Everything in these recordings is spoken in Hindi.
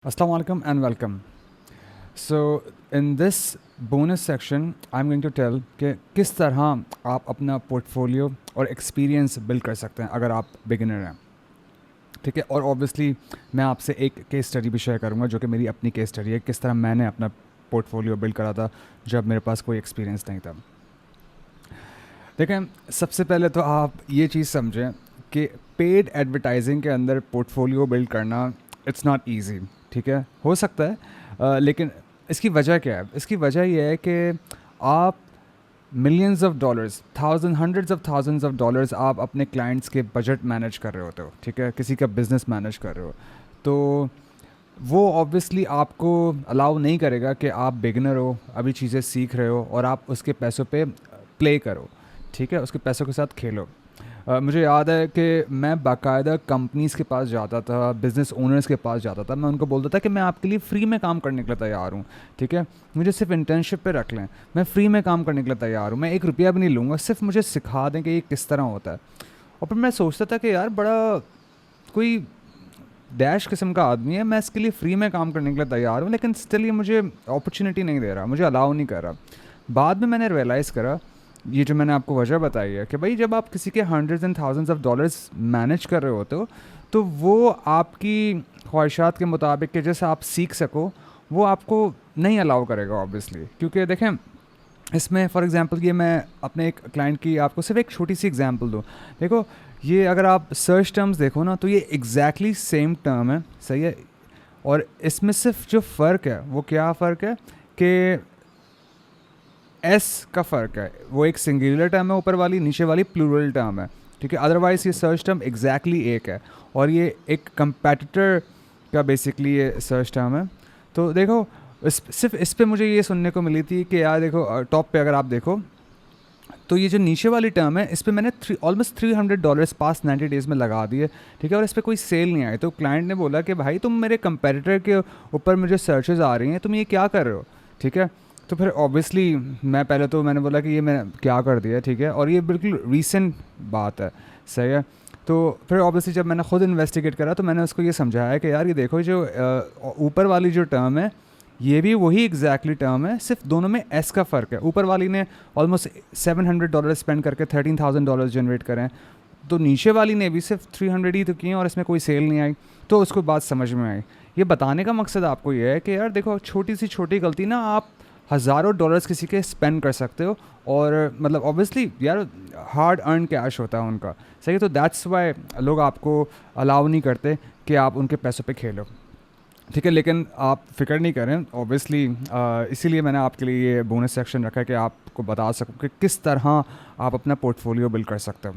Assalamu alaikum and welcome. So in this bonus section, I'm going to tell कि किस तरह आप अपना पोर्टफोलियो और एक्सपीरियंस बिल्ड कर सकते हैं अगर आप बिगिनर हैं. ठीक है. और ऑब्वियसली मैं आपसे एक केस स्टडी भी शेयर करूंगा जो कि मेरी अपनी केस स्टडी है, किस तरह मैंने अपना पोर्टफोलियो बिल्ड करा था जब मेरे पास कोई एक्सपीरियंस नहीं था. देखें, सबसे पहले तो आप ये चीज़ समझें कि पेड एडवर्टाइजिंग के अंदर पोर्टफोलियो बिल्ड करना इट्स नॉट ईजी. ठीक है, हो सकता है लेकिन इसकी वजह क्या है? इसकी वजह यह है कि आप millions of dollars, hundreds of thousands of dollars आप अपने क्लाइंट्स के बजट मैनेज कर रहे होते हो. ठीक है, किसी का बिजनेस मैनेज कर रहे हो, तो वो ऑब्वियसली आपको अलाउ नहीं करेगा कि आप बिगिनर हो, अभी चीज़ें सीख रहे हो और आप उसके पैसों पे प्ले करो. ठीक है, उसके पैसों के साथ खेलो. मुझे याद है कि मैं बाकायदा कंपनीज़ के पास जाता था, बिज़नेस ओनर्स के पास जाता था. मैं उनको बोलता था कि मैं आपके लिए फ़्री में काम करने के लिए तैयार हूँ. ठीक है, मुझे सिर्फ इंटर्नशिप पे रख लें, मैं फ़्री में काम करने के लिए तैयार हूँ, मैं एक रुपया भी नहीं लूँगा, सिर्फ मुझे सिखा दें कि ये किस तरह होता है. और फिर मैं सोचता था कि यार बड़ा कोई डैश किस्म का आदमी है, मैं इसके लिए फ़्री में काम करने के लिए तैयार हूँ, लेकिन स्टिल ये मुझे अपॉर्चुनिटी नहीं दे रहा, मुझे अलाउ नहीं कर रहा. बाद में मैंने रियलाइज़ करा, ये जो मैंने आपको वजह बताई है कि भाई जब आप किसी के hundreds and thousands of dollars manage कर रहे होते हो तो वो आपकी ख्वाहिशात के मुताबिक कि जैसे आप सीख सको वो आपको नहीं अलाउ करेगा ऑब्वियसली. क्योंकि देखें, इसमें फॉर एग्जांपल ये मैं अपने एक क्लाइंट की आपको सिर्फ एक छोटी सी एग्जांपल दूँ. देखो, ये अगर आप सर्च टर्म्स देखो ना तो ये एग्जैक्टली सेम टर्म है, सही है. और इसमें सिर्फ जो फ़र्क है वो क्या फ़र्क है कि एस का फ़र्क है. वो एक सिंगुलर टर्म है ऊपर वाली, नीचे वाली प्लूरल टर्म है. ठीक है, अदरवाइज़ ये सर्च टर्म एग्जैक्टली एक है और ये एक कंपेटिटर का बेसिकली ये सर्च टर्म है. तो देखो, सिर्फ इस पे मुझे ये सुनने को मिली थी कि यार देखो, टॉप पे अगर आप देखो तो ये जो नीचे वाली टर्म है इस पर मैंने ऑलमोस्ट $300 पास 90 डेज़ में लगा दिए. ठीक है, और इस पर कोई सेल नहीं आई. तो क्लाइंट ने बोला कि भाई तुम मेरे कंपेटिटर के ऊपर मुझे सर्चेज आ रही हैं, तुम ये क्या कर रहे हो. ठीक है, तो फिर ऑब्वियसली मैंने बोला कि ये मैं क्या कर दिया. ठीक है, और ये बिल्कुल रीसेंट बात है, सही है. तो फिर ऑब्वियसली जब मैंने ख़ुद इन्वेस्टिगेट करा तो मैंने उसको ये समझाया कि यार ये देखो, जो ऊपर वाली जो टर्म है ये भी वही एग्जैक्टली टर्म है, सिर्फ दोनों में एस का फ़र्क है. ऊपर वाली ने ऑलमोस्ट $700 स्पेंड करके $13,000 जनरेट करें, तो नीचे वाली ने भी सिर्फ 300 ही तो किए और इसमें कोई सेल नहीं आई. तो उसको बात समझ में आई. ये बताने का मकसद आपको ये है कि यार देखो, छोटी सी छोटी गलती ना आप हज़ारों डॉलर्स किसी के स्पेंड कर सकते हो. और मतलब ऑब्वियसली यार हार्ड अर्न कैश होता है उनका, सही है. तो दैट्स वाई लोग आपको अलाउ नहीं करते कि आप उनके पैसों पे खेलो. ठीक है, लेकिन आप फिक्र नहीं करें ऑब्वियसली, इसीलिए मैंने आपके लिए ये बोनस सेक्शन रखा है कि आपको बता सकूं कि किस तरह आप अपना पोर्टफोलियो बिल्ड कर सकते हो.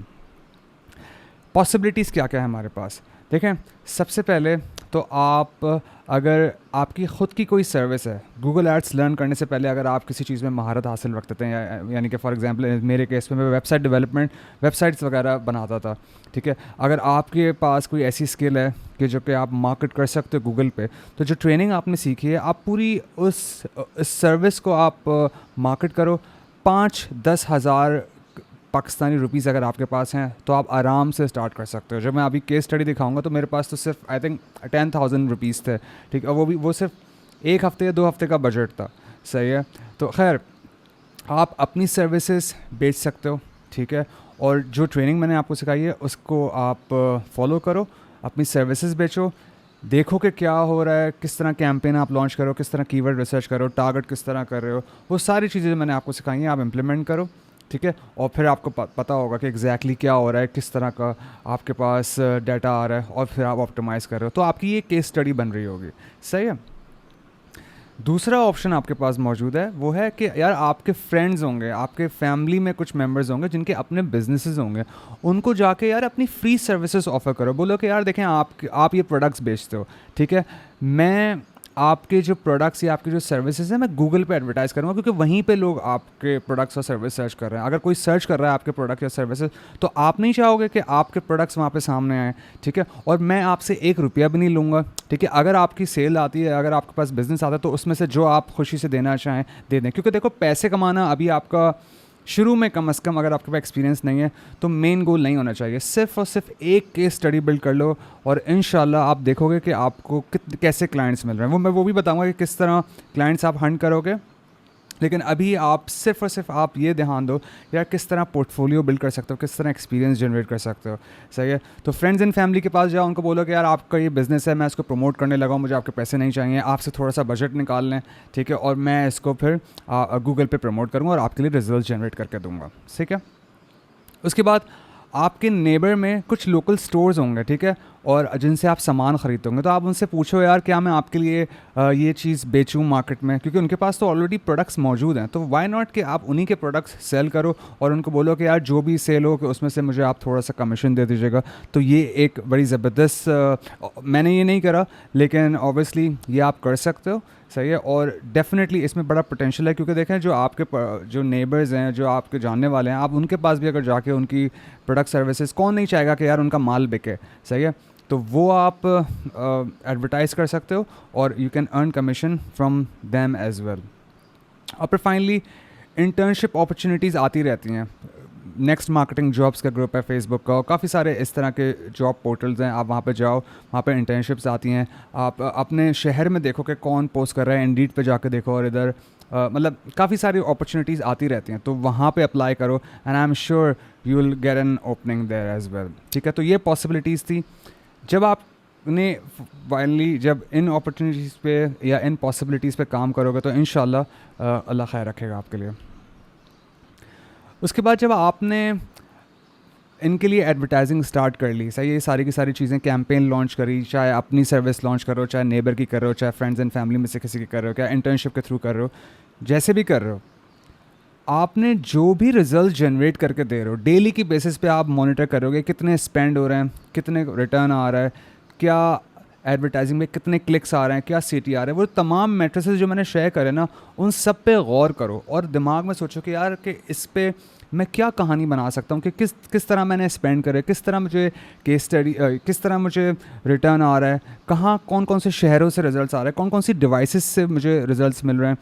पॉसिबिलिटीज़ क्या क्या है हमारे पास. देखें, सबसे पहले तो आप अगर आपकी ख़ुद की कोई सर्विस है, गूगल एड्स लर्न करने से पहले अगर आप किसी चीज़ में महारत हासिल रखते हैं, यानी कि फॉर एग्जांपल मेरे केस में मैं वेबसाइट डेवलपमेंट, वेबसाइट्स वगैरह बनाता था. ठीक है, अगर आपके पास कोई ऐसी स्किल है कि जो कि आप मार्केट कर सकते हो गूगल पे, तो जो ट्रेनिंग आपने सीखी है आप पूरी उस सर्विस को आप मार्केट करो. 5-10 हज़ार पाकिस्तानी रुपीज़ अगर आपके पास हैं तो आप आराम से स्टार्ट कर सकते हो. जब मैं अभी केस स्टडी दिखाऊंगा तो मेरे पास तो सिर्फ आई थिंक 10,000 रुपीज़ थे. ठीक है, वो सिर्फ एक हफ़्ते या 2 हफ़्ते का बजट था, सही है. तो खैर, आप अपनी सर्विसेज बेच सकते हो. ठीक है, और जो ट्रेनिंग मैंने आपको सिखाई है उसको आप फॉलो करो, अपनी सर्विसेज बेचो, देखो कि क्या हो रहा है, किस तरह कैंपेन आप लॉन्च करो, किस तरह कीवर्ड रिसर्च करो, टारगेट किस तरह कर रहे हो, वो सारी चीज़ें जो मैंने आपको सिखाई हैं आप इम्प्लीमेंट करो. ठीक है, और फिर आपको पता होगा कि एग्जैक्टली क्या हो रहा है, किस तरह का आपके पास डाटा आ रहा है, और फिर आप ऑप्टिमाइज़ कर रहे हो. तो आपकी ये केस स्टडी बन रही होगी, सही है. दूसरा ऑप्शन आपके पास मौजूद है, वो है कि यार आपके फ्रेंड्स होंगे, आपके फैमिली में कुछ मेंबर्स होंगे जिनके अपने बिजनेसेस होंगे, उनको जाके यार अपनी फ्री सर्विसेज ऑफ़र करो. बोलो कि यार देखें, आप ये प्रोडक्ट्स बेचते हो. ठीक है, मैं आपके जो प्रोडक्ट्स या आपकी जो सर्विसेज हैं मैं गूगल पे एडवर्टाइज़ करूँगा, क्योंकि वहीं पे लोग आपके प्रोडक्ट्स और सर्विस सर्च कर रहे हैं. अगर कोई सर्च कर रहा है आपके प्रोडक्ट या सर्विसेज तो आप नहीं चाहोगे कि आपके प्रोडक्ट्स वहाँ पे सामने आएँ. ठीक है, और मैं आपसे एक रुपया भी नहीं लूँगा. ठीक है, अगर आपकी सेल आती है, अगर आपके पास बिज़नेस आता है तो उसमें से जो आप खुशी से देना चाहें दे दें. क्योंकि देखो, पैसे कमाना अभी आपका शुरू में कम से कम अगर आपके पास एक्सपीरियंस नहीं है तो मेन गोल नहीं होना चाहिए, सिर्फ और सिर्फ एक केस स्टडी बिल्ड कर लो और इंशाल्लाह आप देखोगे कि आपको कैसे क्लाइंट्स मिल रहे हैं। मैं वो भी बताऊंगा कि किस तरह क्लाइंट्स आप हंट करोगे, लेकिन अभी आप सिर्फ और सिर्फ आप ये ध्यान दो यार किस तरह पोर्टफोलियो बिल्ड कर सकते हो, किस तरह एक्सपीरियंस जनरेट कर सकते हो। सही है, तो फ्रेंड्स एंड फैमिली के पास जाओ, उनको बोलो कि यार आपका ये बिज़नेस है, मैं इसको प्रमोट करने लगा हूँ, मुझे आपके पैसे नहीं चाहिए, आपसे थोड़ा सा बजट निकाल लें, ठीक है, और मैं इसको फिर गूगल पे प्रमोट करूँगा और आपके लिए रिजल्ट जनरेट करके दूँगा। ठीक है, उसके बाद आपके नेबर में कुछ लोकल स्टोर्स होंगे, ठीक है, और जिनसे आप सामान ख़रीदते होंगे, तो आप उनसे पूछो यार क्या मैं आपके लिए ये चीज़ बेचूं मार्केट में, क्योंकि उनके पास तो ऑलरेडी प्रोडक्ट्स मौजूद हैं, तो व्हाई नॉट कि आप उन्हीं के प्रोडक्ट्स सेल करो और उनको बोलो कि यार जो भी सेल हो कि उसमें से मुझे आप थोड़ा सा कमीशन दे दीजिएगा। तो ये एक बड़ी ज़बरदस्त, मैंने ये नहीं करा लेकिन ऑब्वियसली ये आप कर सकते हो। सही है, और डेफिनेटली इसमें बड़ा पोटेंशियल है, क्योंकि देखें जो आपके जो नेबर्स हैं, जो आपके जानने वाले हैं, आप उनके पास भी अगर जाके उनकी प्रोडक्ट सर्विसेज, कौन नहीं चाहेगा कि यार उनका माल बिके। सही है, तो वो आप एडवर्टाइज़ कर सकते हो और you can earn commission from them as well. और फिर फाइनली इंटर्नशिप अपॉर्चुनिटीज़ आती रहती हैं। नेक्स्ट मार्केटिंग जॉब्स का ग्रुप है फेसबुक का, और काफ़ी सारे इस तरह के जॉब पोर्टल्स हैं, आप वहाँ पे जाओ, वहाँ पे इंटर्नशिप्स आती हैं। आप अपने शहर में देखो कि कौन पोस्ट कर रहा है, इंडीड पे जाके देखो, और इधर मतलब काफ़ी सारी अपॉर्चुनिटीज़ आती रहती हैं, तो वहाँ पे अप्लाई करो and I am sure you will get an opening there as well. ठीक है, तो ये पॉसिबिलिटीज़ थी। जब आपने फाइनली जब इन अपॉर्चुनिटीज़ पे या इन पॉसिबिलिटीज़ पे काम करोगे तो इंशाल्लाह अल्लाह खैर रखेगा आपके लिए। उसके बाद जब आपने इनके लिए एडवर्टाइजिंग स्टार्ट कर ली, सही, ये सारी की सारी चीज़ें, कैंपेन लॉन्च करी, चाहे अपनी सर्विस लॉन्च करो, चाहे नेबर की कर रहे हो, चाहे फ्रेंड्स एंड फैमिली में से किसी की कर रहे हो, क्या इंटर्नशिप के थ्रू कर रहे हो, जैसे भी कर रहे हो, आपने जो भी रिजल्ट जनरेट करके दे रहे हो डेली की बेसिस पे आप मॉनिटर करोगे कितने स्पेंड हो रहे हैं, कितने रिटर्न आ रहा है, क्या एडवर्टाइजिंग में कितने क्लिक्स आ रहे हैं, क्या सीटी आ रहे हैं, वो तमाम मैट्रिसेस जो मैंने शेयर करे ना, उन सब पे गौर करो और दिमाग में सोचो कि यार कि इस पे मैं क्या कहानी बना सकता हूँ, कि किस तरह मैंने स्पेंड करे, किस तरह मुझे केस स्टडी, किस तरह मुझे रिटर्न आ रहा है, कहाँ कौन कौन से शहरों से रिजल्ट्स आ रहे हैं, कौन कौन सी डिवाइसेस से मुझे रिजल्ट्स मिल रहे हैं,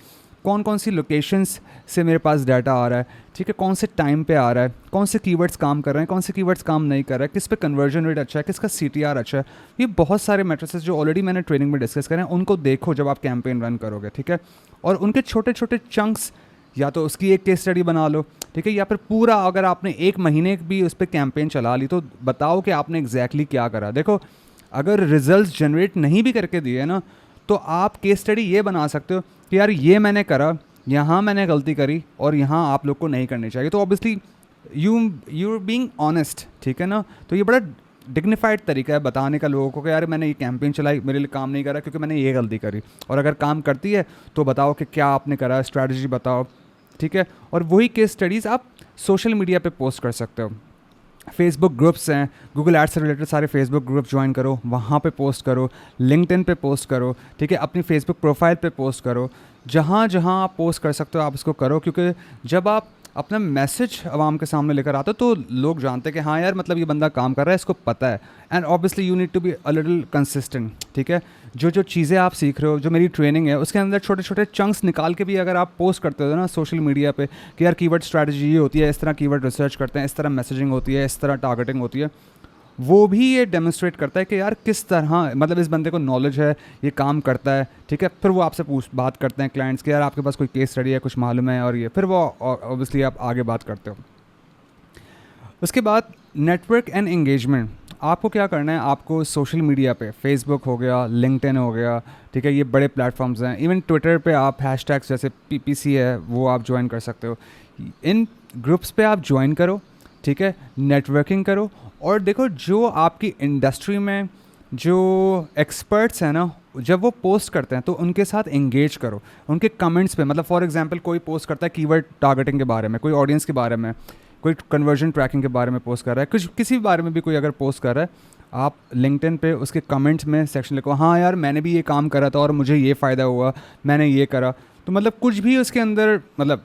कौन कौन सी लोकेशंस से मेरे पास डाटा आ रहा है, ठीक है, कौन से टाइम पे आ रहा है, कौन से कीवर्ड्स काम कर रहे हैं, कौन से कीवर्ड्स काम नहीं कर रहे हैं, किस पे कन्वर्जन रेट अच्छा है, किसका सीटीआर अच्छा है। ये बहुत सारे मैट्रिसेस जो ऑलरेडी मैंने ट्रेनिंग में डिस्कस करें, उनको देखो जब आप कैंपेन रन करोगे, ठीक है, और उनके छोटे छोटे चंक्स, या तो उसकी एक केस स्टडी बना लो, ठीक है, या फिर पूरा अगर आपने एक महीने भी उस पर कैंपेन चला ली तो बताओ कि आपने एग्जैक्टली क्या करा। देखो अगर रिजल्ट जनरेट नहीं भी करके दिए ना, तो आप केस स्टडी ये बना सकते हो कि यार ये मैंने करा, यहाँ मैंने गलती करी और यहाँ आप लोग को नहीं करनी चाहिए। तो ऑब्वियसली यू बीइंग ऑनेस्ट, ठीक है ना, तो ये बड़ा डिग्निफाइड तरीका है बताने का लोगों को कि यार मैंने ये कैंपेन चलाई, मेरे लिए काम नहीं करा क्योंकि मैंने ये गलती करी, और अगर काम करती है तो बताओ कि क्या आपने करा, स्ट्रैटेजी बताओ, ठीक है। और वही केस स्टडीज़ आप सोशल मीडिया पे पोस्ट कर सकते हो। फेसबुक ग्रुप्स हैं, गूगल एड्स से रिलेटेड सारे फेसबुक ग्रुप ज्वाइन करो, वहाँ पे पोस्ट करो, लिंक्डइन पे पोस्ट करो, ठीक है, अपनी फेसबुक प्रोफाइल पे पोस्ट करो, जहाँ जहाँ आप पोस्ट कर सकते हो आप उसको करो, क्योंकि जब आप अपना मैसेज आवाम के सामने लेकर आते हो तो लोग जानते हैं कि हाँ यार मतलब ये बंदा काम कर रहा है, इसको पता है। And obviously you need to be a little consistent, ठीक है। जो चीज़ें आप सीख रहे हो, जो मेरी ट्रेनिंग है उसके अंदर छोटे छोटे चंक्स निकाल के भी अगर आप पोस्ट करते हो ना सोशल मीडिया पे कि यार कीवर्ड स्ट्रैटेजी ये होती है, इस तरह कीवर्ड रिसर्च करते हैं, इस तरह मैसेजिंग होती है, इस तरह टारगेटिंग होती है, वो भी ये डेमोन्स्ट्रेट करता है कि यार किस तरह मतलब इस बंदे को नॉलेज है, ये काम करता है, ठीक है। फिर वो आपसे बात करते हैं क्लाइंट्स कि यार आपके पास कोई केस स्टडी है, कुछ मालूम है, और ये फिर वो ऑब्वियसली आप आगे बात करते हो। उसके बाद नेटवर्क एंड एंगेजमेंट, आपको क्या करना है, आपको सोशल मीडिया पे फेसबुक हो गया, लिंक्डइन हो गया, ठीक है, ये बड़े प्लेटफॉर्म्स हैं, इवन ट्विटर पे आप हैशटैग्स जैसे पीपीसी है वो आप ज्वाइन कर सकते हो। इन ग्रुप्स पे आप ज्वाइन करो, ठीक है, नेटवर्किंग करो, और देखो जो आपकी इंडस्ट्री में जो एक्सपर्ट्स हैं ना, जब वो पोस्ट करते हैं तो उनके साथ एंगेज करो, उनके कमेंट्स पे, मतलब फॉर एग्जांपल कोई पोस्ट करता है कीवर्ड टारगेटिंग के बारे में, कोई ऑडियंस के बारे में, कोई कन्वर्जन ट्रैकिंग के बारे में पोस्ट कर रहा है, कुछ किसी भी बारे में भी कोई अगर पोस्ट कर रहा है, आप लिंक्डइन पे उसके कमेंट्स में सेक्शन लिखो, हाँ यार मैंने भी ये काम करा था और मुझे ये फ़ायदा हुआ, मैंने ये करा। तो मतलब कुछ भी उसके अंदर, मतलब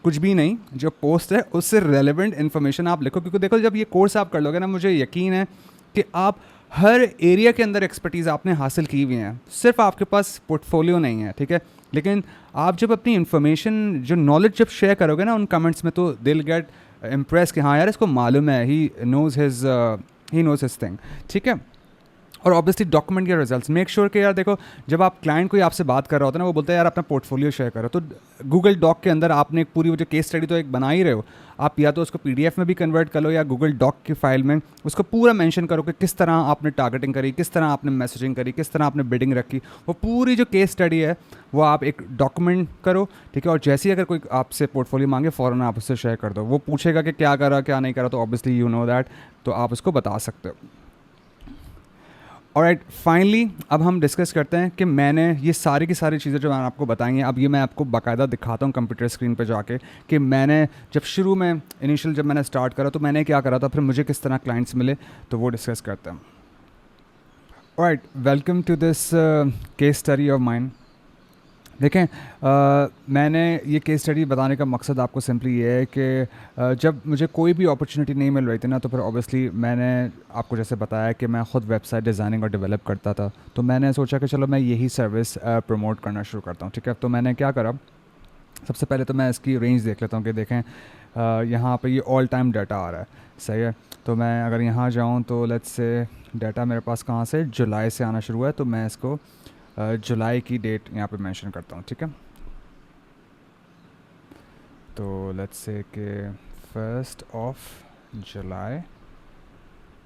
कुछ भी नहीं, जो पोस्ट है उससे रेलेवेंट इन्फॉर्मेशन आप लिखो, क्योंकि देखो जब ये कोर्स आप कर लोगे ना, मुझे यकीन है कि आप हर एरिया के अंदर एक्सपर्टीज़ आपने हासिल की हुई है, सिर्फ आपके पास पोर्टफोलियो नहीं है, ठीक है। लेकिन आप जब अपनी इन्फॉर्मेशन जो नॉलेज जब शेयर करोगे ना उन कमेंट्स में, तो दिल गेट इम्प्रेस कि हाँ यार इसको मालूम है, ही नोज़ हिज थिंग, ठीक है। और ऑब्वियसली डॉक्यूमेंट के रिजल्ट्स, मेक श्योर कि यार देखो, जब आप क्लाइंट कोई आपसे बात कर रहा होता है ना, वो बोलता है यार अपना पोर्टफोलियो शेयर करो, तो गूगल डॉक के अंदर आपने एक पूरी वो जो केस स्टडी तो एक बना ही रहे हो, आप या तो उसको पीडीएफ में भी कन्वर्ट कर लो या गूगल डॉक की फाइल में उसको पूरा मेंशन करो कि किस तरह आपने टारगेटिंग करी, किस तरह आपने मैसेजिंग करी, किस तरह आपने बिडिंग रखी, वो पूरी जो केस स्टडी है वो आप एक डॉक्यूमेंट करो, ठीक है। और जैसे ही अगर कोई आपसे पोर्टफोलियो मांगे फ़ौरन आप उससे शेयर कर दो, वो पूछेगा कि क्या करा क्या नहीं करा, तो ऑब्वियसली यू नो दैट, तो आप उसको बता सकते हो। ऑलराइट, फाइनली अब हम डिस्कस करते हैं कि मैंने ये सारी की सारी चीज़ें जो मैंने आपको बताई हैं, अब ये मैं आपको बाकायदा दिखाता हूँ कंप्यूटर स्क्रीन पे जाके कि मैंने जब शुरू में इनिशियल जब मैंने स्टार्ट करा तो मैंने क्या करा था, फिर मुझे किस तरह क्लाइंट्स मिले, तो वो डिस्कस करते हैं। Alright, welcome to this case study of mine. देखें, मैंने ये केस स्टडी बताने का मकसद आपको सिंपली ये है कि जब मुझे कोई भी अपॉर्चुनिटी नहीं मिल रही थी ना, तो फिर ऑब्वियसली मैंने आपको जैसे बताया कि मैं ख़ुद वेबसाइट डिज़ाइनिंग और डेवलप करता था, तो मैंने सोचा कि चलो मैं यही सर्विस प्रमोट करना शुरू करता हूँ, ठीक है। तो मैंने क्या करा, सबसे पहले तो मैं इसकी रेंज देख लेता हूँ कि देखें यहाँ पे ये ऑल टाइम डाटा आ रहा है, सही है। तो मैं अगर यहाँ जाऊँ तो लेट्स से डाटा मेरे पास कहाँ से, जुलाई से आना शुरू हुआ है, तो मैं इसको जुलाई की डेट यहाँ पे मेंशन करता हूँ, ठीक है। तो लेट्स से कि 1 जुलाई,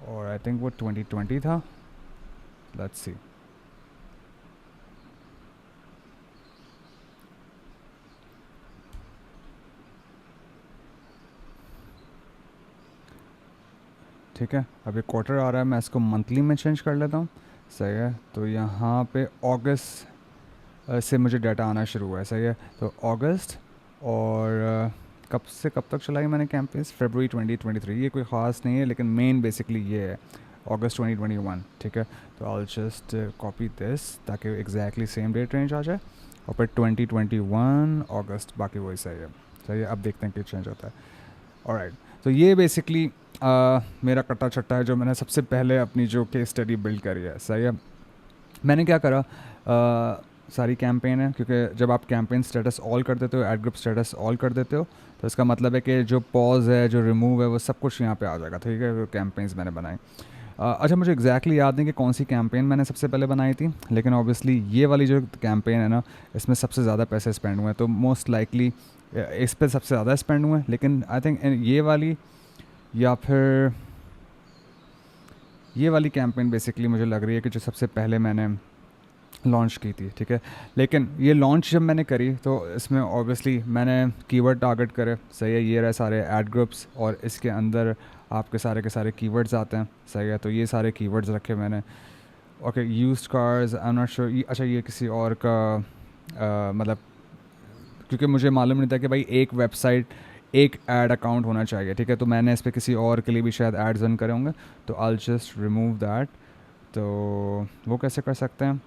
और आई थिंक वो 2020 था, लेट्स सी। ठीक है, अब ये क्वार्टर आ रहा है, मैं इसको मंथली में चेंज कर लेता हूँ, सही है। तो यहाँ पे अगस्त से मुझे डाटा आना शुरू हुआ है, सही है। तो अगस्त, और कब से कब तक चलाई मैंने कैंपेन्स, फरवरी 2023, ये कोई ख़ास नहीं है, लेकिन मेन बेसिकली ये है अगस्त 2021, ठीक है। तो आई जस्ट कॉपी दिस ताकि एग्जैक्टली सेम डेट रेंज आ जाए, और फिर 2021 अगस्त, बाकी वही सही है, सही है। अब देखते हैं कि चेंज होता है। ऑलराइट, तो ये बेसिकली मेरा कट्टा छट्टा है जो मैंने सबसे पहले अपनी जो केस स्टडी बिल्ड करी है, सही है। मैंने क्या करा, सारी कैंपेन है, क्योंकि जब आप कैंपेन स्टेटस ऑल कर देते हो, एड ग्रुप स्टेटस ऑल कर देते हो, तो इसका मतलब है कि जो पॉज है, जो रिमूव है, वो सब कुछ यहाँ पे आ जाएगा, ठीक है। वो कैंपेन्स मैंने बनाई। अच्छा, मुझे एग्जैक्टली याद नहीं कि कौन सी कैंपेन मैंने सबसे पहले बनाई थी, लेकिन ऑब्वियसली ये वाली जो कैंपेन है ना, इसमें सबसे ज़्यादा पैसे स्पेंड हुए हैं, तो मोस्ट लाइकली इस पर सबसे ज़्यादा स्पेंड हुए हैं। लेकिन आई थिंक ये वाली या फिर ये वाली कैंपेन बेसिकली मुझे लग रही है कि जो सबसे पहले मैंने लॉन्च की थी, ठीक है। लेकिन ये लॉन्च जब मैंने करी तो इसमें ऑब्वियसली मैंने कीवर्ड टारगेट करे, सही है। ये रहे सारे ऐड ग्रुप्स, और इसके अंदर आपके सारे के सारे कीवर्ड्स आते हैं, सही है। तो ये सारे कीवर्ड्स रखे मैंने। Okay, used cars, I am not sure, अच्छा ये किसी और का मतलब, क्योंकि मुझे मालूम नहीं था कि भाई एक वेबसाइट एक ऐड अकाउंट होना चाहिए, ठीक है। तो मैंने इस पर किसी और के लिए भी शायद एड्स रन करे होंगे, तो आई जस्ट रिमूव दैट। तो वो कैसे कर सकते हैं,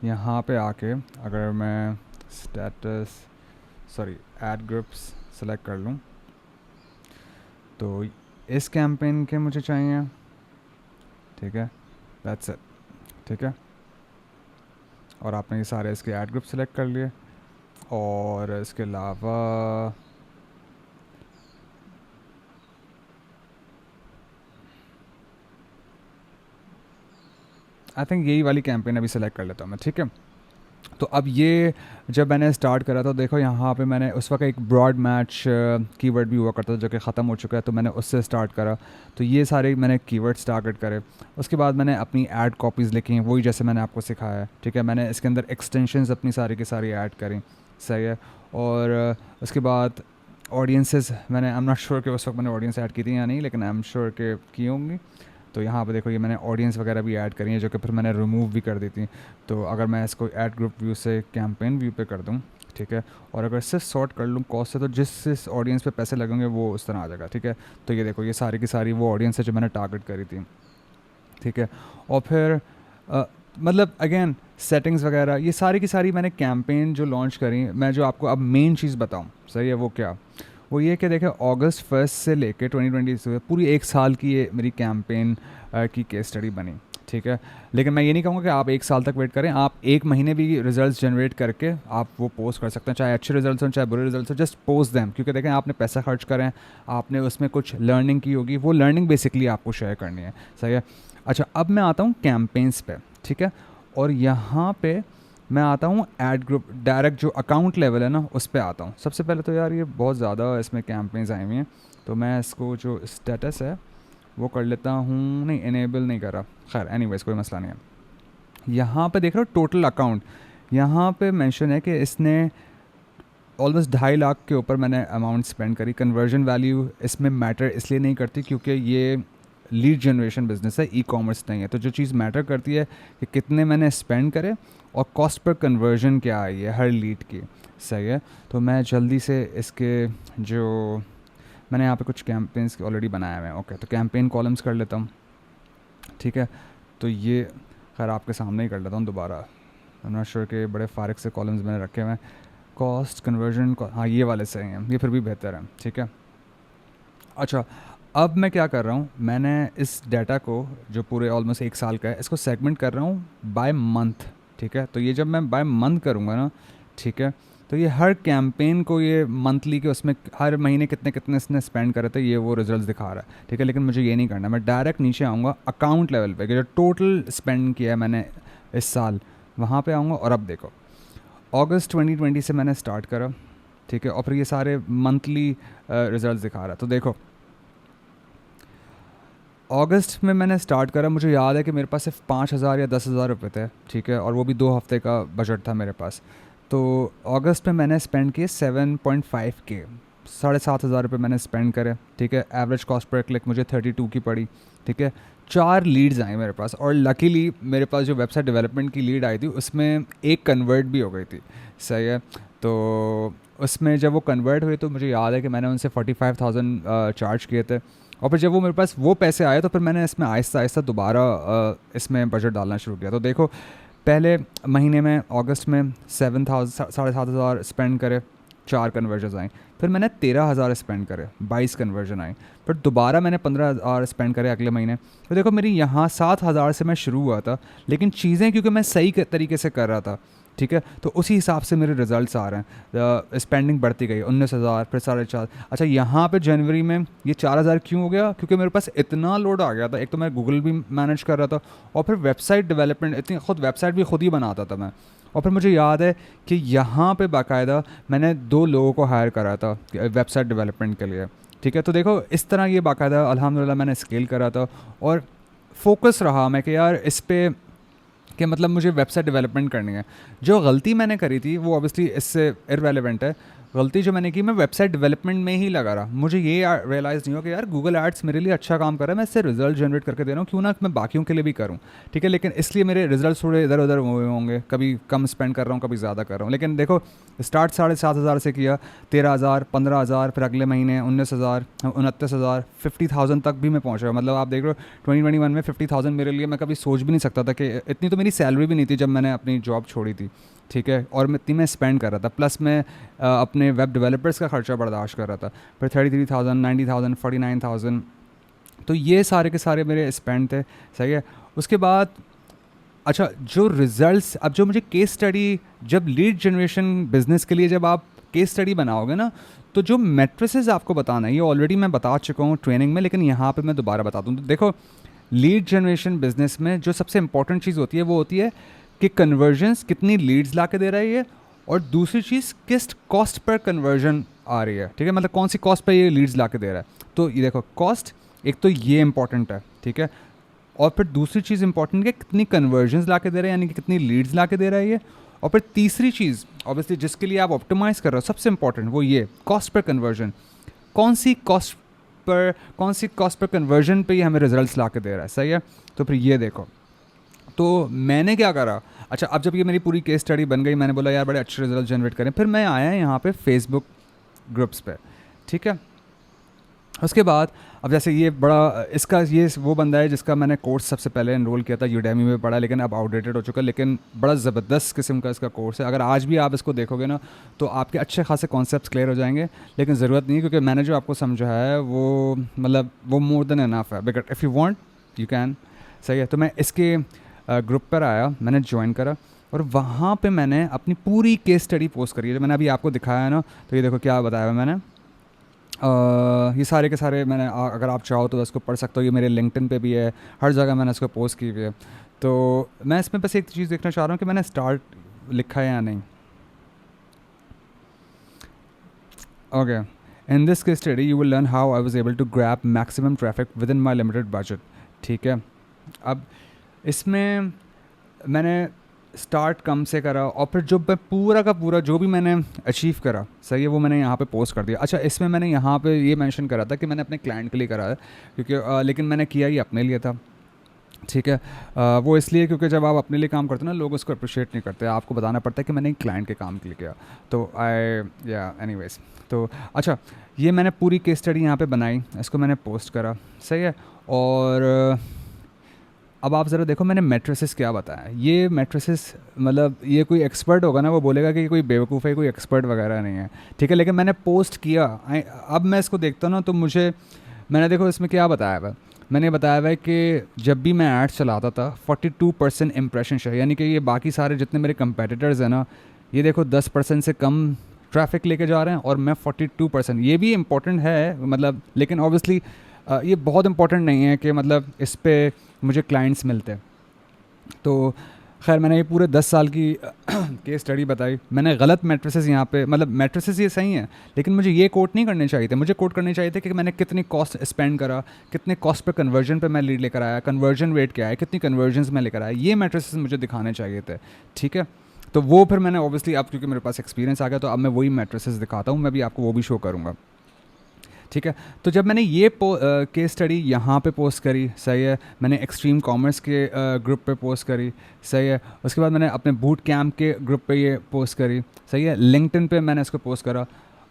यहाँ पे आके अगर मैं स्टेटस ऐड ग्रुप्स सेलेक्ट कर लूँ, तो इस कैंपेन के मुझे चाहिए, ठीक है, दैट्स इट, ठीक है। और आपने ये सारे इसके ऐड ग्रुप सेलेक्ट कर लिए, और इसके अलावा आई थिंक यही वाली कैंपेन अभी सेलेक्ट कर लेता हूँ मैं, ठीक है। तो अब ये जब मैंने स्टार्ट करा तो देखो यहाँ पे मैंने उस वक्त एक ब्रॉड मैच कीवर्ड भी हुआ करता था जो कि ख़त्म हो चुका है, तो मैंने उससे स्टार्ट करा। तो ये सारे मैंने कीवर्ड्स टारगेट करे, उसके बाद मैंने अपनी ऐड कॉपीज़ लिखी हैं, वही जैसे मैंने आपको सिखाया है, ठीक है। मैंने इसके अंदर एक्सटेंशंस अपनी सारी की सारी ऐड करी, सही है। और उसके बाद ऑडियंसेस मैंने, आई एम नॉट श्योर कि उस वक्त मैंने ऑडियंस ऐड की थी या नहीं, लेकिन आई एम श्योर कि की होंगी। तो यहाँ पे देखो ये मैंने ऑडियंस वगैरह भी ऐड करी है, जो कि फिर मैंने रिमूव भी कर दी थी। तो अगर मैं इसको ऐड ग्रुप व्यू से कैंपेन व्यू पे कर दूँ, ठीक है, और अगर इससे सॉर्ट कर लूँ कॉस्ट से, तो जिस ऑडियंस पे पैसे लगेंगे वो उस तरह आ जाएगा, ठीक है। तो ये देखो ये सारी की सारी वो ऑडियंस है जो मैंने टारगेट करी थी, ठीक है। और फिर मतलब अगेन सेटिंग्स वगैरह ये सारी की सारी मैंने कैंपेन जो लॉन्च करी, मैं जो आपको अब मेन चीज़ बताऊँ, सही है, वो क्या, वो ये कि देखें अगस्त 1 से लेके 2020 से पूरी एक साल की ये मेरी कैंपेन की केस स्टडी बनी, ठीक है। लेकिन मैं ये नहीं कहूँगा कि आप एक साल तक वेट करें, आप एक महीने भी रिजल्ट्स जनरेट करके आप वो पोस्ट कर सकते हैं, चाहे अच्छे रिजल्ट्स हों चाहे बुरे रिजल्ट्स हों, जस्ट पोस्ट देम, क्योंकि देखें आपने पैसा खर्च करें, आपने उसमें कुछ लर्निंग की होगी, वो लर्निंग बेसिकली आपको शेयर करनी है, सही है। अच्छा, अब मैं आता हूँ कैंपेन्स पे, ठीक है, और यहाँ पे मैं आता हूँ ऐड ग्रुप डायरेक्ट जो अकाउंट लेवल है ना उस पर आता हूँ। सबसे पहले तो यार ये बहुत ज़्यादा इसमें कैंपेन्स आई हुई हैं, तो मैं इसको जो स्टेटस है वो कर लेता हूँ, नहीं इनेबल नहीं कर रहा, खैर एनीवेज कोई मसला नहीं है। यहाँ पे देख रहे हो टोटल अकाउंट, यहाँ पे मेंशन है कि इसने ऑलमोस्ट 2.5 लाख के ऊपर मैंने अमाउंट स्पेंड करी। कन्वर्जन वैल्यू इसमें मैटर इसलिए नहीं करती क्योंकि ये लीड जनरेशन बिजनेस है, ई कॉमर्स नहीं है। तो जो चीज़ मैटर करती है कि कितने मैंने स्पेंड करे और कॉस्ट पर कन्वर्जन क्या आई है हर लीड की, सही है। तो मैं जल्दी से इसके जो मैंने यहाँ पे कुछ कैंपेन्स ऑलरेडी बनाए हुए हैं, ओके, तो कैंपेन कॉलम्स कर लेता हूँ, ठीक है। तो ये खैर आपके सामने ही कर लेता हूँ दोबारा, आई एम नॉट श्योर कि बड़े फारिग से कॉलम्स मैंने रखे हुए हैं। कॉस्ट कन्वर्जन, हाँ ये वाले सही हैं, ये फिर भी बेहतर है, ठीक है। अच्छा, अब मैं क्या कर रहा हूँ, मैंने इस डाटा को जो पूरे ऑलमोस्ट एक साल का है इसको सेगमेंट कर रहा हूँ बाय मंथ, ठीक है। तो ये जब मैं बाय मंथ करूँगा ना, ठीक है, तो ये हर कैंपेन को ये मंथली के उसमें हर महीने कितने कितने इसने स्पेंड करे थे ये वो रिजल्ट्स दिखा रहा है, ठीक है। लेकिन मुझे ये नहीं करना, मैं डायरेक्ट नीचे आऊँगा अकाउंट लेवल पे कि जो टोटल स्पेंड किया है मैंने इस साल, वहाँ पे आऊँगा। और अब देखो अगस्त 2020 से मैंने स्टार्ट करा, ठीक है, और फिर ये सारे मंथली रिजल्ट्स दिखा रहा है। तो देखो अगस्त में मैंने स्टार्ट करा, मुझे याद है कि मेरे पास सिर्फ 5,000 या 10,000 रुपये थे, ठीक है, और वो भी 2 हफ्ते का बजट था मेरे पास। तो अगस्त में मैंने स्पेंड किए 7.5K, 7,500 रुपये मैंने स्पेंड करे, ठीक है। एवरेज कॉस्ट पर क्लिक मुझे 32 की पड़ी, ठीक है। 4 लीड्स आई मेरे पास, और लकीली मेरे पास जो वेबसाइट डेवलपमेंट की लीड आई थी उसमें एक कन्वर्ट भी हो गई थी, सही है। तो उसमें जब वो कन्वर्ट हुई तो मुझे याद है कि मैंने उनसे 45,000 चार्ज किए थे, और फिर जब वो मेरे पास वो पैसे आए तो फिर मैंने इसमें आहिस्ता आहिस्ता दोबारा इसमें बजट डालना शुरू किया। तो देखो पहले महीने में अगस्त में 7,000 स्पेंड करे, 4 कन्वर्जन आई, फिर मैंने 13,000 स्पेंड करे, 22 कन्वर्जन आई, फिर दोबारा मैंने 15,000 स्पेंड करे अगले महीने। तो देखो मेरी यहाँ 7,000 से मैं शुरू हुआ था, लेकिन चीज़ें क्योंकि मैं सही तरीके से कर रहा था, ठीक है, तो उसी हिसाब से मेरे रिजल्ट्स आ रहे हैं। स्पेंडिंग बढ़ती गई, 19,000 फिर 4,500। अच्छा, यहाँ पे जनवरी में ये 4,000 क्यों हो गया, क्योंकि मेरे पास इतना लोड आ गया था। एक तो मैं गूगल भी मैनेज कर रहा था, और फिर वेबसाइट डेवलपमेंट, इतनी खुद वेबसाइट भी खुद ही बनाता था मैं। और फिर मुझे याद है कि यहाँ पे बाकायदा मैंने 2 लोगों को हायर करा था वेबसाइट डेवलपमेंट के लिए, ठीक है। तो देखो इस तरह ये बाकायदा अल्हम्दुलिल्लाह मैंने स्केल करा था, और फोकस रहा मैं कि यार इस पर कि मतलब मुझे वेबसाइट डेवलपमेंट करनी है। जो गलती मैंने करी थी वो ऑब्वियसली इससे इररेलेवेंट है। गलती जो मैंने की, मैं वेबसाइट डेवलपमेंट में ही लगा रहा। मुझे ये रियलाइज़ नहीं हो कि यार गूगल एड्स मेरे लिए अच्छा काम कर रहा है, मैं इससे रिजल्ट जनरेट करके दे रहा हूँ, क्यों ना मैं बाकियों के लिए भी करूँ, ठीक है। लेकिन इसलिए मेरे रिजल्ट थोड़े इधर उधर हुए होंगे, कभी कम स्पेंड कर रहा हूँ कभी ज़्यादा कर रहा हूँ। लेकिन देखो स्टार्ट 7,500 से किया, 13,000, 15,000, फिर अगले महीने 19,000, 29,000, 50,000 तक भी मैं पहुँच रहा हूँ। मतलब आप देख रहे हो 2021 में 50,000 मेरे लिए, मैं कभी सोच भी नहीं सकता था कि इतनी तो मेरी सैलरी भी नहीं थी जब मैंने अपनी जॉब छोड़ी थी, ठीक है। और मैं इतनी मैं स्पेंड कर रहा था, प्लस मैं अपने वेब डेवलपर्स का खर्चा बर्दाश्त कर रहा था। फिर 33,000, 90,000, 49,000, तो ये सारे के सारे मेरे स्पेंड थे, सही है। उसके बाद अच्छा, जो रिजल्ट्स, अब जो मुझे केस स्टडी, जब लीड जनरेशन बिजनेस के लिए जब आप केस स्टडी बनाओगे ना, तो जो मैट्रिसेस आपको बताना है ये ऑलरेडी मैं बता चुका हूँ ट्रेनिंग में, लेकिन यहाँ पे मैं दोबारा बता दूँ। तो देखो लीड जनरेशन बिजनेस में जो सबसे इंपॉर्टेंट चीज़ होती है वो होती है कि कन्वर्जन्स कितनी लीड्स ला के दे रही है, और दूसरी चीज़ किस कॉस्ट पर कन्वर्जन आ रही है, ठीक है, मतलब कौन सी कॉस्ट पर ये लीड्स ला के दे रहा है। तो ये देखो कॉस्ट, एक तो ये इंपॉर्टेंट है, ठीक है, और फिर दूसरी चीज़ इंपॉर्टेंट है कितनी कन्वर्जन्स ला के दे रहे हैं, यानी कि कितनी लीड्स ला के दे रहा है ये। और फिर तीसरी चीज़ ऑब्वियसली जिसके लिए आप ऑप्टिमाइज़ कर रहे हो, सबसे इंपॉर्टेंट वो ये कॉस्ट पर कन्वर्जन, कौन सी कॉस्ट पर कन्वर्जन पे ये हमें रिजल्ट्स ला के दे रहा है, सही है। तो फिर ये देखो, तो मैंने क्या करा, अच्छा अब जब ये मेरी पूरी केस स्टडी बन गई, मैंने बोला यार बड़े अच्छे रिजल्ट जनरेट करें, फिर मैं आया यहाँ पे फेसबुक ग्रुप्स पे, ठीक है। उसके बाद अब जैसे ये बड़ा इसका ये वो बंदा है जिसका मैंने कोर्स सबसे पहले एनरोल किया था, यूडेमी में पढ़ा, लेकिन अब आउटडेटेड हो चुका है, लेकिन बड़ा ज़बरदस्त किस्म का इसका कोर्स है। अगर आज भी आप इसको देखोगे ना तो आपके अच्छे खासे कॉन्सेप्ट्स क्लियर हो जाएंगे, लेकिन ज़रूरत नहीं है क्योंकि मैंने जो आपको समझाया है वो मतलब वो मोर देन इनफ है, because if you want you can. सही है। तो मैं इसके ग्रुप पर आया, मैंने ज्वाइन करा और वहाँ पे मैंने अपनी पूरी केस स्टडी पोस्ट करी है जो मैंने अभी आपको दिखाया है ना। तो ये देखो क्या बताया हुआ मैंने। ये सारे के सारे मैंने अगर आप चाहो तो इसको पढ़ सकते हो, ये मेरे लिंक्डइन पे भी है, हर जगह मैंने इसको पोस्ट की हुई है। तो मैं इसमें बस एक चीज़ देखना चाह रहा हूँ कि मैंने स्टार्ट लिखा है या नहीं। Okay, in this case study you will learn how I was able to grab maximum traffic within my limited budget. ठीक है। अब इसमें मैंने स्टार्ट कम से करा और फिर जो मैं पूरा का पूरा जो भी मैंने अचीव करा, सही है, वो मैंने यहाँ पे पोस्ट कर दिया। अच्छा, इसमें मैंने यहाँ पे ये मेंशन करा था कि मैंने अपने क्लाइंट के लिए करा है, क्योंकि लेकिन मैंने किया ही अपने लिए था। ठीक है। वो इसलिए क्योंकि जब आप अपने लिए काम करते हो ना, लोग उसको अप्रिशिएट नहीं करते, आपको बताना पड़ता है कि मैंने एक क्लाइंट के काम के लिए किया। तो या एनीवेज, तो अच्छा, ये मैंने पूरी केस स्टडी यहाँ पे बनाई, इसको मैंने पोस्ट करा। सही है। और अब आप ज़रा देखो मैंने मैट्रेसेस क्या बताया। ये मैट्रेसेस मतलब ये कोई एक्सपर्ट होगा ना वो बोलेगा कि कोई बेवकूफ़ है, कोई एक्सपर्ट वगैरह नहीं है। ठीक है। लेकिन मैंने पोस्ट किया, अब मैं इसको देखता हूँ ना तो मुझे, मैंने देखो इसमें क्या बताया हुआ। मैंने बताया हुआ है कि जब भी मैं ऐड चलाता था 42% इम्प्रेशन शेयर, यानी कि ये बाकी सारे जितने मेरे कंपेटिटर्स हैं ना, ये देखो 10% से कम ट्रैफिक लेके जा रहे हैं और मैं 42%। ये भी इम्पोर्टेंट है मतलब, लेकिन ऑब्वियसली ये बहुत इंपॉर्टेंट नहीं है कि मतलब इस पर मुझे क्लाइंट्स मिलते। तो खैर मैंने ये पूरे 10 साल की केस स्टडी बताई। मैंने गलत मैट्रेसेस यहाँ पे, मतलब मैट्रेसेस ये सही हैं लेकिन मुझे ये कोट नहीं करने चाहिए थे। मुझे कोट करने चाहिए थे कि मैंने कितनी कॉस्ट स्पेंड करा, कितने कॉस्ट पे कन्वर्जन पे मैं लीड लेकर आया, कन्वर्जन रेट क्या है, कितनी कन्वर्जन्स में लेकर आया, ये मैट्रेसेस मुझे दिखाने चाहिए थे। ठीक है। तो वो फिर मैंने ऑब्वियसली, अब क्योंकि मेरे पास एक्सपीरियंस आ गया तो अब मैं वही मैट्रेसेस दिखाता हूँ, मैं भी आपको वो भी शो करूँगा। ठीक है। तो जब मैंने ये केस स्टडी यहाँ पे पोस्ट करी, सही है, मैंने एक्सट्रीम कॉमर्स के ग्रुप पे पोस्ट करी, सही है, उसके बाद मैंने अपने बूट कैम्प के ग्रुप पे ये पोस्ट करी, सही है, लिंक्डइन पे मैंने इसको पोस्ट करा।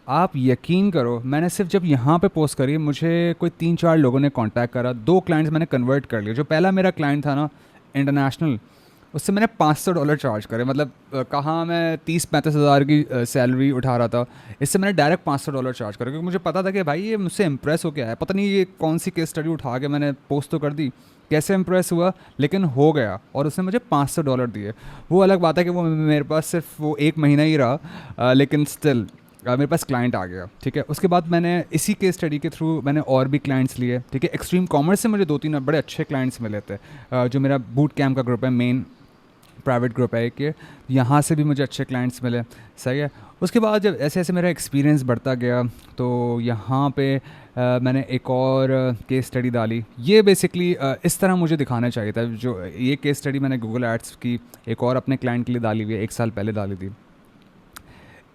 आप यकीन करो मैंने सिर्फ जब यहाँ पे पोस्ट करी मुझे कोई 3-4 लोगों ने कांटेक्ट करा, 2 क्लाइंट्स मैंने कन्वर्ट कर लिए। जो पहला मेरा क्लाइंट था ना इंटरनेशनल, उससे मैंने $500 चार्ज करे, मतलब कहाँ मैं 30-35 हज़ार की सैलरी उठा रहा था, इससे मैंने डायरेक्ट $500 चार्ज करा क्योंकि मुझे पता था कि भाई ये मुझसे इम्प्रेस हो गया है। पता नहीं ये कौन सी केस स्टडी उठा के मैंने पोस्ट तो कर दी, कैसे इम्प्रेस हुआ, लेकिन हो गया और उसने मुझे $500 दिए। वो अलग बात है कि वो मेरे पास सिर्फ वो 1 महीना ही रहा, लेकिन स्टिल मेरे पास क्लाइंट आ गया। ठीक है। उसके बाद मैंने इसी केस स्टडी के थ्रू मैंने और भी क्लाइंट्स लिए। ठीक है। एक्सट्रीम कॉमर्स से मुझे 2-3 बड़े अच्छे क्लाइंट्स मिले थे, जो मेरा बूट कैम्प का ग्रुप है, मेन प्राइवेट ग्रुप है कि यहाँ से भी मुझे अच्छे क्लाइंट्स मिले। सही है। उसके बाद जब ऐसे ऐसे मेरा एक्सपीरियंस बढ़ता गया तो यहाँ पे मैंने एक और केस स्टडी डाली। ये बेसिकली इस तरह मुझे दिखाना चाहिए था। जो ये केस स्टडी मैंने गूगल एड्स की एक और अपने क्लाइंट के लिए डाली हुई है, 1 साल पहले डाली थी।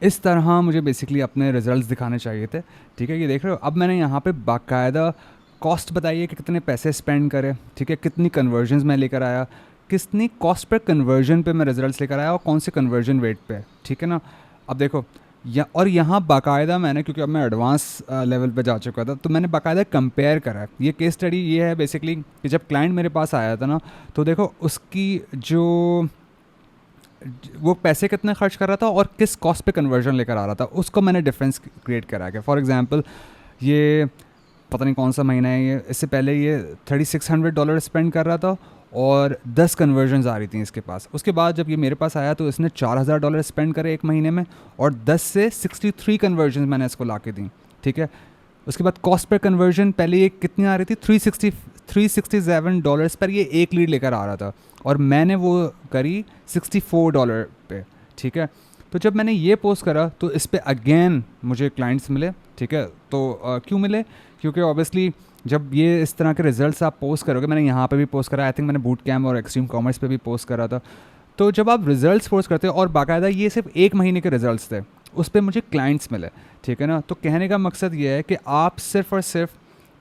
इस तरह मुझे बेसिकली अपने रिजल्ट्स दिखाने चाहिए थे। ठीक है। ये देख रहे हो, अब मैंने यहाँ पे बाकायदा कॉस्ट बताई है कि कितने पैसे स्पेंड करे, ठीक है, कितनी कन्वर्जन्स मैं लेकर आया, कितनी कॉस्ट पर कन्वर्जन पे मैं रिजल्ट्स लेकर आया और कौन से कन्वर्जन रेट पे। ठीक है ना। अब देखो और यहाँ बाकायदा मैंने, क्योंकि अब मैं एडवांस लेवल पे जा चुका था, तो मैंने बाकायदा कंपेयर करा है। ये केस स्टडी ये है बेसिकली कि जब क्लाइंट मेरे पास आया था ना तो देखो उसकी जो वो पैसे कितने खर्च कर रहा था और किस कॉस्ट पे कन्वर्जन लेकर आ रहा था, उसको मैंने डिफरेंस क्रिएट करा है। फॉर एग्जांपल ये पता नहीं कौन सा महीना है ये, इससे पहले ये $3600 स्पेंड कर रहा था और 10 कन्वर्जन्स आ रही थी इसके पास। उसके बाद जब ये मेरे पास आया तो इसने $4000 स्पेंड करे 1 महीने में और 10 से 63 कन्वर्जन मैंने इसको ला के दी। ठीक है। उसके बाद कॉस्ट पर कन्वर्जन पहले ये कितनी आ रही थी, $367 पर ये 1 लीड लेकर आ रहा था और मैंने वो करी $64 पे। ठीक है। तो जब मैंने ये पोस्ट करा तो इस पर अगेन मुझे क्लाइंट्स मिले। ठीक है। तो क्यों मिले, क्योंकि ऑब्वियसली जब ये इस तरह के रिजल्ट्स आप पोस्ट करोगे, मैंने यहाँ पे भी पोस्ट करा, आई थिंक मैंने बूट कैम्प और एक्सट्रीम कॉमर्स पे भी पोस्ट करा था। तो जब आप रिजल्ट्स पोस्ट करते हो और बाकायदा ये सिर्फ 1 महीने के रिजल्ट्स थे, उस पर मुझे क्लाइंट्स मिले। ठीक है ना। तो कहने का मकसद ये है कि आप सिर्फ और सिर्फ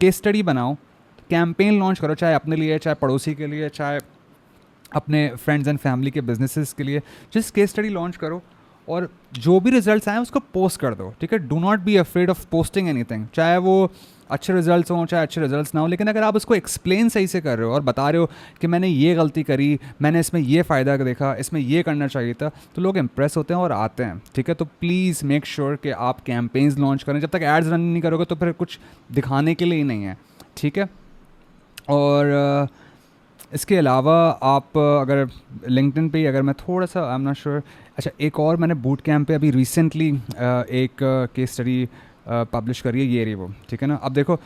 केस स्टडी बनाओ, कैंपेन लॉन्च करो, चाहे अपने लिए, चाहे पड़ोसी के लिए, चाहे अपने फ्रेंड्स एंड फैमिली के बिजनेसेस के लिए, जिस केस स्टडी लॉन्च करो और जो भी रिजल्ट्स आए उसको पोस्ट कर दो। ठीक है। Do not be afraid of posting anything, चाहे वो अच्छे रिजल्ट्स हों चाहे अच्छे रिजल्ट्स ना हो, लेकिन अगर आप उसको एक्सप्लेन सही से कर रहे हो और बता रहे हो कि मैंने ये गलती करी, मैंने इसमें ये फ़ायदा देखा, इसमें ये करना चाहिए था, तो लोग इम्प्रेस होते हैं और आते हैं। ठीक है, तो प्लीज़ मेक श्योर कि आप कैंपेन्स लॉन्च करें। जब तक एड्स रन नहीं करोगे तो फिर कुछ दिखाने के लिए ही नहीं है। ठीक है, और इसके अलावा आप अगर लिंक्डइन पे ही अगर मैं थोड़ा सा आई एम नॉट श्योर, अच्छा एक और मैंने बूट कैंप पे अभी रिसेंटली एक केस स्टडी पब्लिश करी है, ये रही वो। ठीक है ना, अब देखो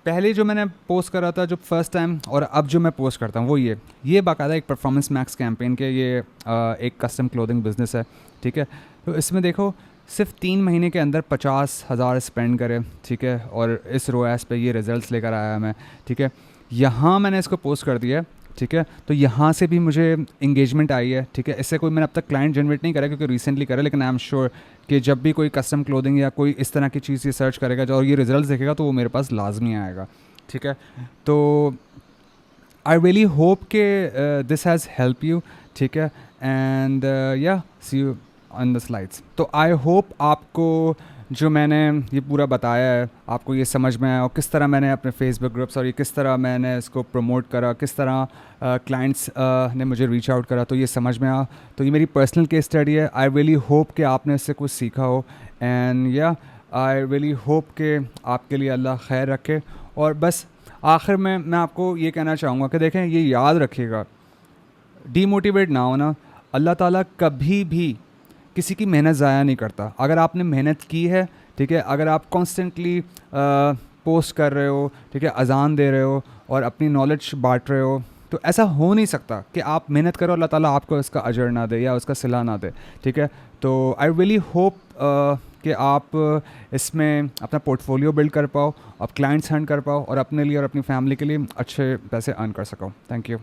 पहले जो मैंने पोस्ट करा था जो फर्स्ट टाइम और अब जो मैं पोस्ट करता हूँ वो ये बाकायदा एक परफॉर्मेंस मैक्स कैंपेन के ये एक कस्टम क्लोथिंग बिजनेस है। ठीक है, तो इसमें देखो सिर्फ 3 महीने के अंदर 50,000 स्पेंड करे। ठीक है, और इस रोएस पे ये रिजल्ट्स लेकर आया मैं। ठीक है, यहाँ मैंने इसको पोस्ट कर दिया। ठीक है, तो यहाँ से भी मुझे इंगेजमेंट आई है। ठीक है, इससे कोई मैंने अब तक क्लाइंट जनरेट नहीं करा क्योंकि रिसेंटली करा, लेकिन आई एम श्योर कि जब भी कोई कस्टम क्लोथिंग या कोई इस तरह की चीज़ ये सर्च करेगा और ये रिजल्ट्स देखेगा तो वो मेरे पास लाजमी आएगा। ठीक है, तो आई रियली होप के दिस हैज़ हेल्प यू। ठीक है, एंड या सी यू ऑन द स्लाइड्स। तो आई होप आपको जो मैंने ये पूरा बताया है आपको ये समझ में आया, और किस तरह मैंने अपने फेसबुक ग्रुप्स और ये किस तरह मैंने इसको प्रमोट करा, किस तरह क्लाइंट्स ने मुझे रीच आउट करा, तो ये समझ में आया। तो ये मेरी पर्सनल केस स्टडी है। आई रियली होप कि आपने इससे कुछ सीखा हो, एंड या आई रियली होप कि आपके लिए अल्लाह खैर रखे। और बस आखिर में मैं आपको ये कहना चाहूँगा कि देखें, ये याद रखिएगा, डीमोटिवेट ना होना। अल्लाह ताला कभी भी किसी की मेहनत ज़ाया नहीं करता। अगर आपने मेहनत की है, ठीक है, अगर आप कॉन्स्टेंटली पोस्ट कर रहे हो, ठीक है, अजान दे रहे हो और अपनी नॉलेज बांट रहे हो, तो ऐसा हो नहीं सकता कि आप मेहनत करो अल्लाह ताला आपको इसका अजर ना दे या उसका सिला ना दे। ठीक है, तो आई रियली होप कि आप इसमें अपना पोर्टफोलियो बिल्ड कर पाओ, आप क्लाइंट्स हंट कर पाओ और अपने लिए और अपनी फैमिली के लिए अच्छे पैसे अर्न कर सको। Thank you.